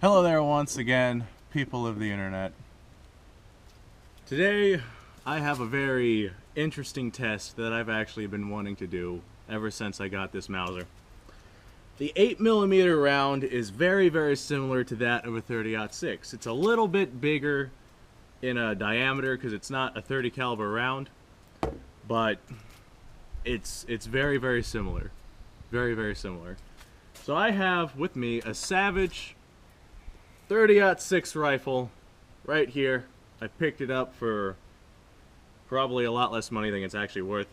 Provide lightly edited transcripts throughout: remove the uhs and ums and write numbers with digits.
Hello there once again, people of the internet. Today I have a very interesting test that I've actually been wanting to do ever since I got this Mauser. The 8mm round is very similar to that of a 30-06. It's a little bit bigger in a diameter because it's not a 30 caliber round, but it's very similar. Very similar. So I have with me a Savage 30-06 rifle right here. I picked it up for probably a lot less money than it's actually worth.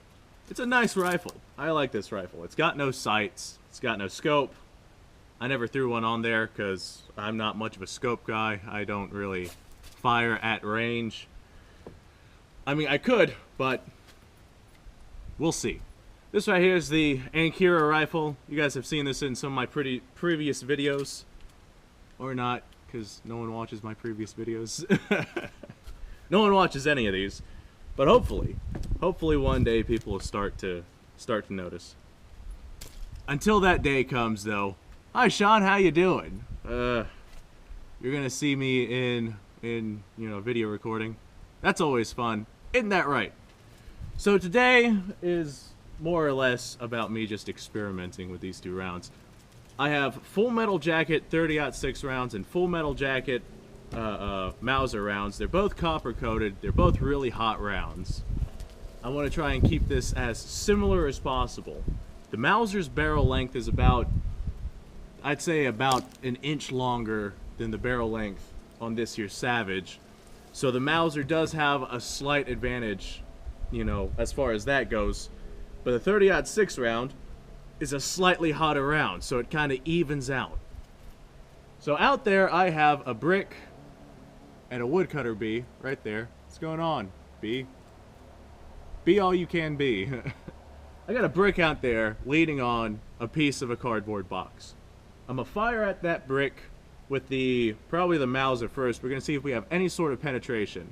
It's a nice rifle. I like this rifle. It's got no sights. It's got no scope. I never threw one on there because I'm not much of a scope guy. I don't really fire at range. I mean, I could, but we'll see. This right here is the Ankara rifle. You guys have seen this in some of my previous videos. Or not, because no one watches my previous videos. No one watches any of these. But hopefully one day people will start to notice. Until that day comes, though. Hi, Sean. How you doing? You're gonna see me in video recording. That's always fun, isn't that right? So today is more or less about me just experimenting with these two rounds. I have Full Metal Jacket 30-06 rounds and Full Metal Jacket Mauser rounds. They're both copper coated. They're both really hot rounds. I want to try and keep this as similar as possible. The Mauser's barrel length is about, I'd say about an inch longer than the barrel length on this here Savage. So the Mauser does have a slight advantage, as far as that goes. But the 30-06 round is a slightly hotter round, so it kind of evens out. So out there I have a brick and a woodcutter bee right there. What's going on, bee? Be all you can be. I got a brick out there leaning on a piece of a cardboard box. I'm gonna fire at that brick with probably the Mauser first. We're gonna see if we have any sort of penetration.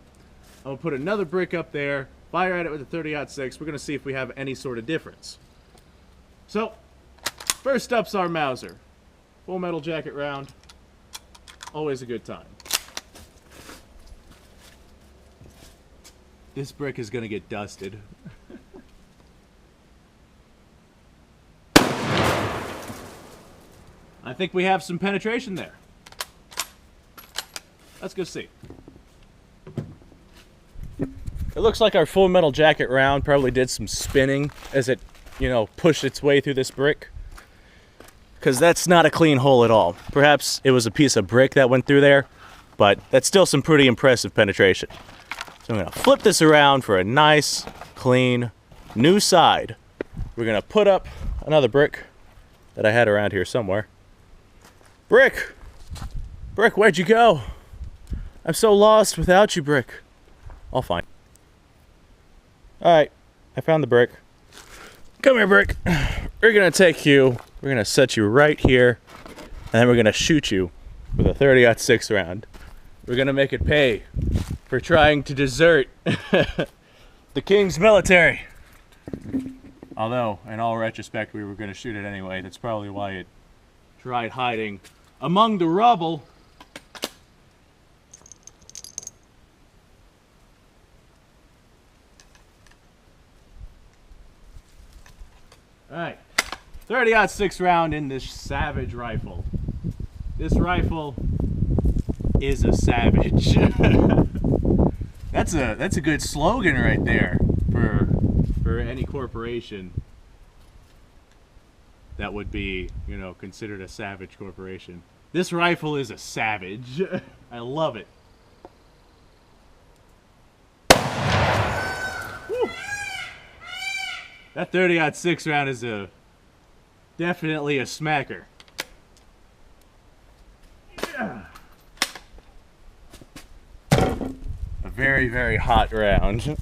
I'm gonna put another brick up there, fire at it with the 30-06. We're gonna see if we have any sort of difference. So, first up's our Mauser. Full Metal Jacket round. Always a good time. This brick is gonna get dusted. I think we have some penetration there. Let's go see. It looks like our Full Metal Jacket round probably did some spinning as it, pushed its way through this brick. Because that's not a clean hole at all. Perhaps it was a piece of brick that went through there, but that's still some pretty impressive penetration. So I'm going to flip this around for a nice, clean, new side. We're going to put up another brick that I had around here somewhere. Brick! Brick, where'd you go? I'm so lost without you, Brick. All fine. Alright, I found the brick. Come here, Brick. We're gonna take you, we're gonna set you right here, and then we're gonna shoot you with a 30-06 round. We're gonna make it pay for trying to desert the King's military. Although, in all retrospect, we were gonna shoot it anyway. That's probably why it tried hiding among the rubble. Alright, 30-06 round in this Savage rifle. This rifle is a savage. That's a good slogan right there for any corporation that would be, considered a savage corporation. This rifle is a savage. I love it. Woo. That 30-06 round is definitely a smacker. Yeah. A very hot round.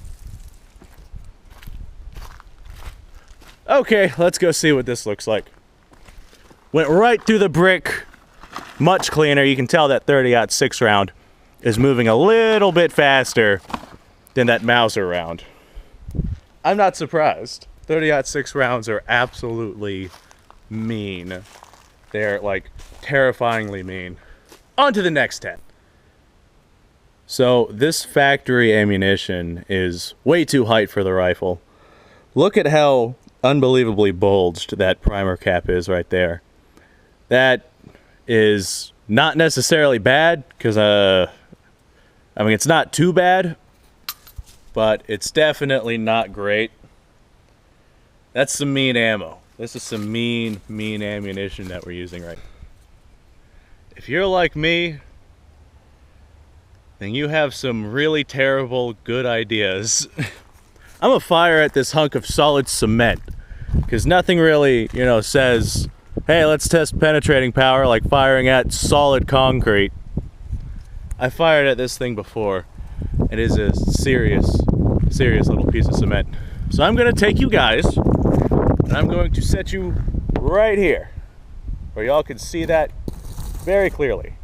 Okay, let's go see what this looks like. Went right through the brick. Much cleaner. You can tell that 30-06 round is moving a little bit faster than that Mauser round. I'm not surprised. 30-06 rounds are absolutely mean. They're like terrifyingly mean. On to the next 10. So this factory ammunition is way too height for the rifle. Look at how unbelievably bulged that primer cap is right there. That is not necessarily bad, because I mean, it's not too bad, but it's definitely not great. That's some mean ammo. This is some mean ammunition that we're using right now. If you're like me, then you have some really terrible good ideas. I'm gonna fire at this hunk of solid cement, because nothing really, says, hey, let's test penetrating power like firing at solid concrete. I fired at this thing before. It is a serious little piece of cement. So I'm gonna take you guys, and I'm going to set you right here, where y'all can see that very clearly.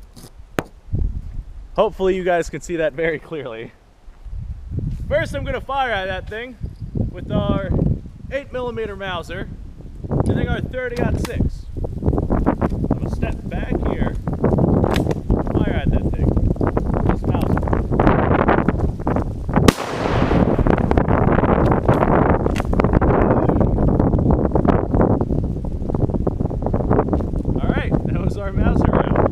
Hopefully you guys can see that very clearly. First, I'm gonna fire at that thing with our 8mm Mauser using our 30-06. I'm gonna step back here, fire at that thing. This Mauser. Alright, that was our Mauser round.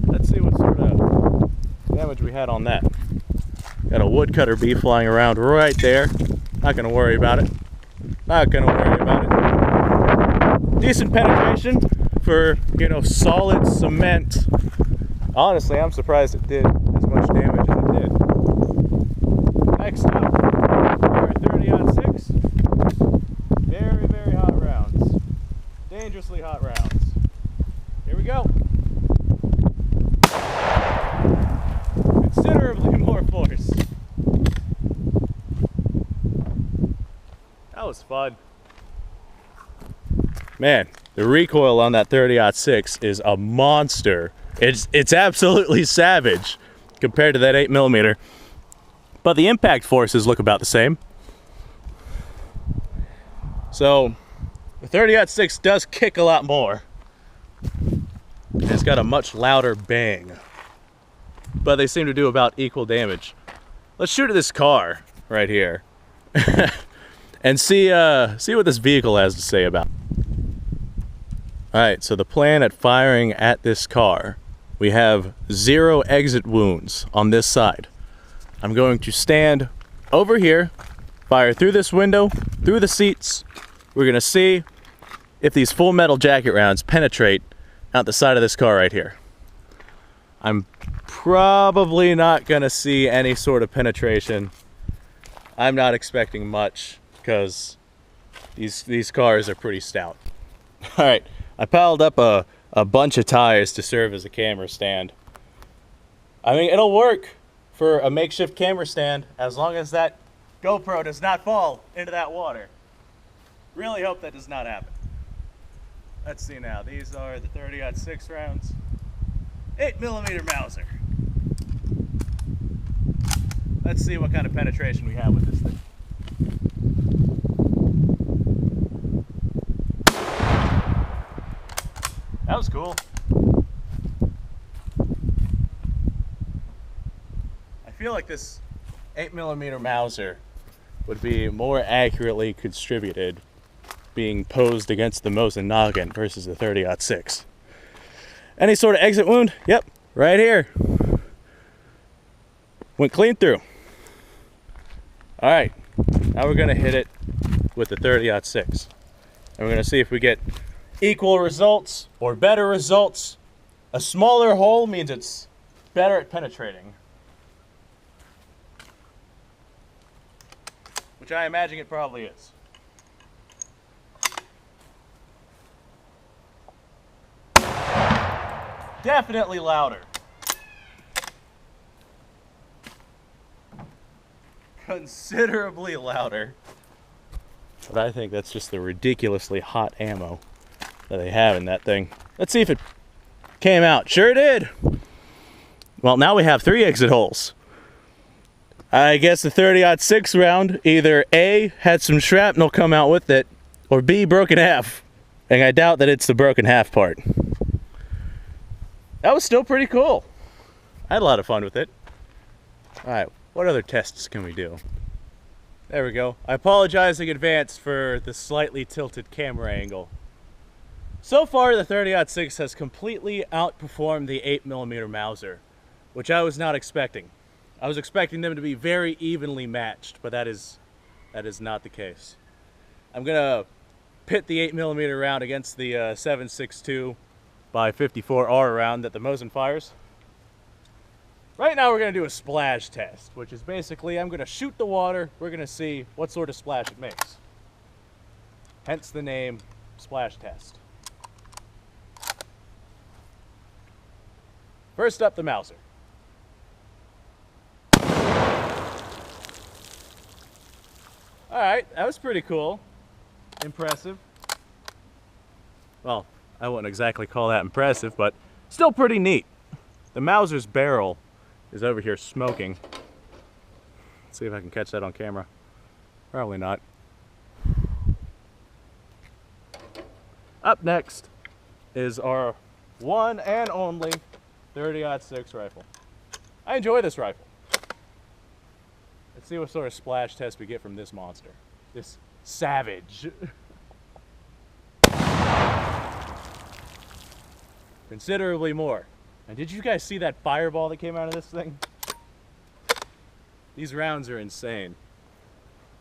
Let's see what sort of damage we had on that. Got a woodcutter bee flying around right there. Not gonna worry about it. Not gonna worry about it. Decent penetration for, solid cement. Honestly, I'm surprised it did as much damage as it did. Next up, our 30-06. Very, very hot rounds. Dangerously hot rounds. Here we go. Considerably more force. That was fun. Man, the recoil on that 30-06 is a monster. It's absolutely savage compared to that 8mm. But the impact forces look about the same. So the 30-06 does kick a lot more. It's got a much louder bang. But they seem to do about equal damage. Let's shoot at this car right here. And see what this vehicle has to say about it. Alright, so the plan at firing at this car, we have 0 exit wounds on this side. I'm going to stand over here, fire through this window, through the seats. We're going to see if these full metal jacket rounds penetrate out the side of this car right here. I'm probably not going to see any sort of penetration. I'm not expecting much, because these cars are pretty stout. Alright, I piled up a bunch of tires to serve as a camera stand. I mean, it'll work for a makeshift camera stand as long as that GoPro does not fall into that water. Really hope that does not happen. Let's see now. These are the 30-06 rounds. 8mm Mauser. Let's see what kind of penetration we have with this thing. That was cool. I feel like this 8mm Mauser would be more accurately distributed being posed against the Mauser noggin versus the 30-06. Any sort of exit wound? Yep, right here. Went clean through. Alright, now we're going to hit it with the 30-06. And we're going to see if we get equal results or better results. A smaller hole means it's better at penetrating, which I imagine it probably is. Definitely louder. Considerably louder. But I think that's just the ridiculously hot ammo that they have in that thing. Let's see if it came out. Sure did. Well, now we have 3 exit holes. I guess the 30-06 round either A, had some shrapnel come out with it, or B, broke in half. And I doubt that it's the broken half part. that was still pretty cool. I had a lot of fun with it. All right, what other tests can we do? There we go. I apologize in advance for the slightly tilted camera angle. So far, the 30-06 has completely outperformed the 8mm Mauser, which I was not expecting. I was expecting them to be very evenly matched, but that is not the case. I'm gonna pit the 8mm round against the 7.62 by 54R round that the Mauser fires. Right now we're gonna do a splash test, which is basically I'm gonna shoot the water, we're gonna see what sort of splash it makes. Hence the name splash test. First up, the Mauser. Alright, that was pretty cool. Impressive. Well, I wouldn't exactly call that impressive, but still pretty neat. The Mauser's barrel is over here smoking. Let's see if I can catch that on camera. Probably not. Up next is our one and only 30-06 rifle. I enjoy this rifle. Let's see what sort of splash test we get from this monster. This savage. Considerably more. And did you guys see that fireball that came out of this thing? These rounds are insane.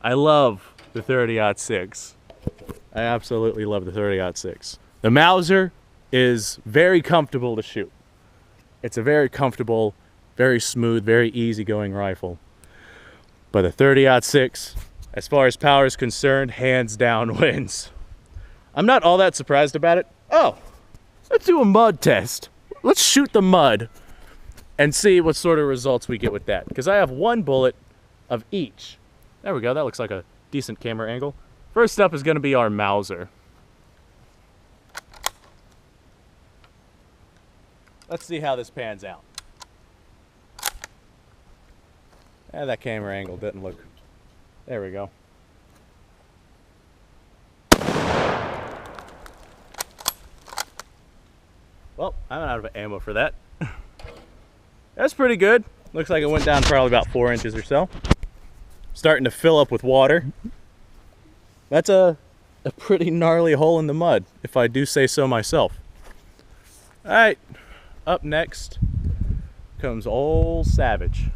I love the 30-06. I absolutely love the 30-06. The Mauser is very comfortable to shoot. It's a very comfortable, very smooth, very easygoing rifle. But the 30-06, as far as power is concerned, hands down wins. I'm not all that surprised about it. Oh, let's do a mud test. Let's shoot the mud and see what sort of results we get with that. Because I have one bullet of each. There we go, that looks like a decent camera angle. First up is going to be our Mauser. Let's see how this pans out. That camera angle didn't look... There we go. Well, I'm out of ammo for that. That's pretty good. Looks like it went down probably about 4 inches or so. Starting to fill up with water. That's a pretty gnarly hole in the mud, if I do say so myself. Alright, up next comes old Savage.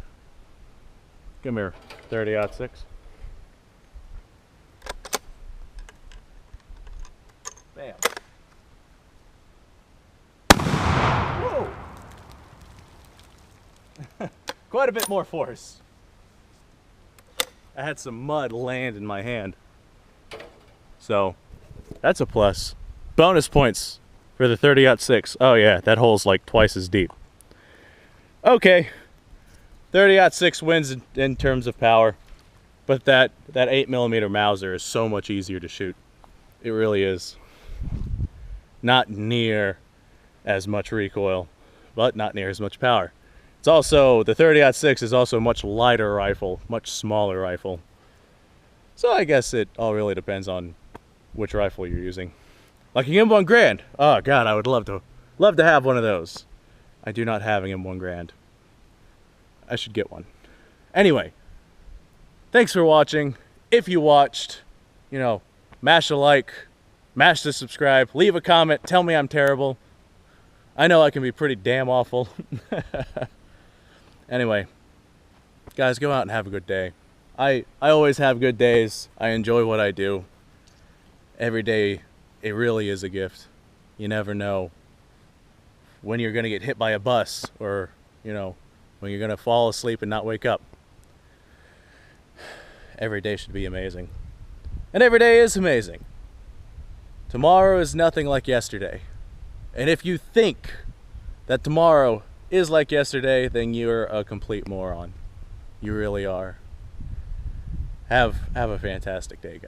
Come here, 30-06. Bam. Whoa! Quite a bit more force. I had some mud land in my hand. So, that's a plus. Bonus points for the 30-06. Oh yeah, that hole's like twice as deep. Okay. 30-06 wins in terms of power, but that 8mm Mauser is so much easier to shoot. It really is. Not near as much recoil, but not near as much power. It's also, the 30-06 is also a much lighter rifle, much smaller rifle. So I guess it all really depends on which rifle you're using. Like an M1 Grand. Oh God, I would love to have one of those. I do not have an M1 Grand. I should get one. Anyway, thanks for watching. If you watched, you know, mash a like, mash the subscribe, leave a comment, tell me I'm terrible. I know I can be pretty damn awful. Anyway, guys, go out and have a good day. I always have good days. I enjoy what I do. Every day, it really is a gift. You never know when you're gonna get hit by a bus or, you know, when you're gonna fall asleep and not wake up. Every day should be amazing. And every day is amazing. Tomorrow is nothing like yesterday. And if you think that tomorrow is like yesterday, then you're a complete moron. You really are. Have a fantastic day, guys.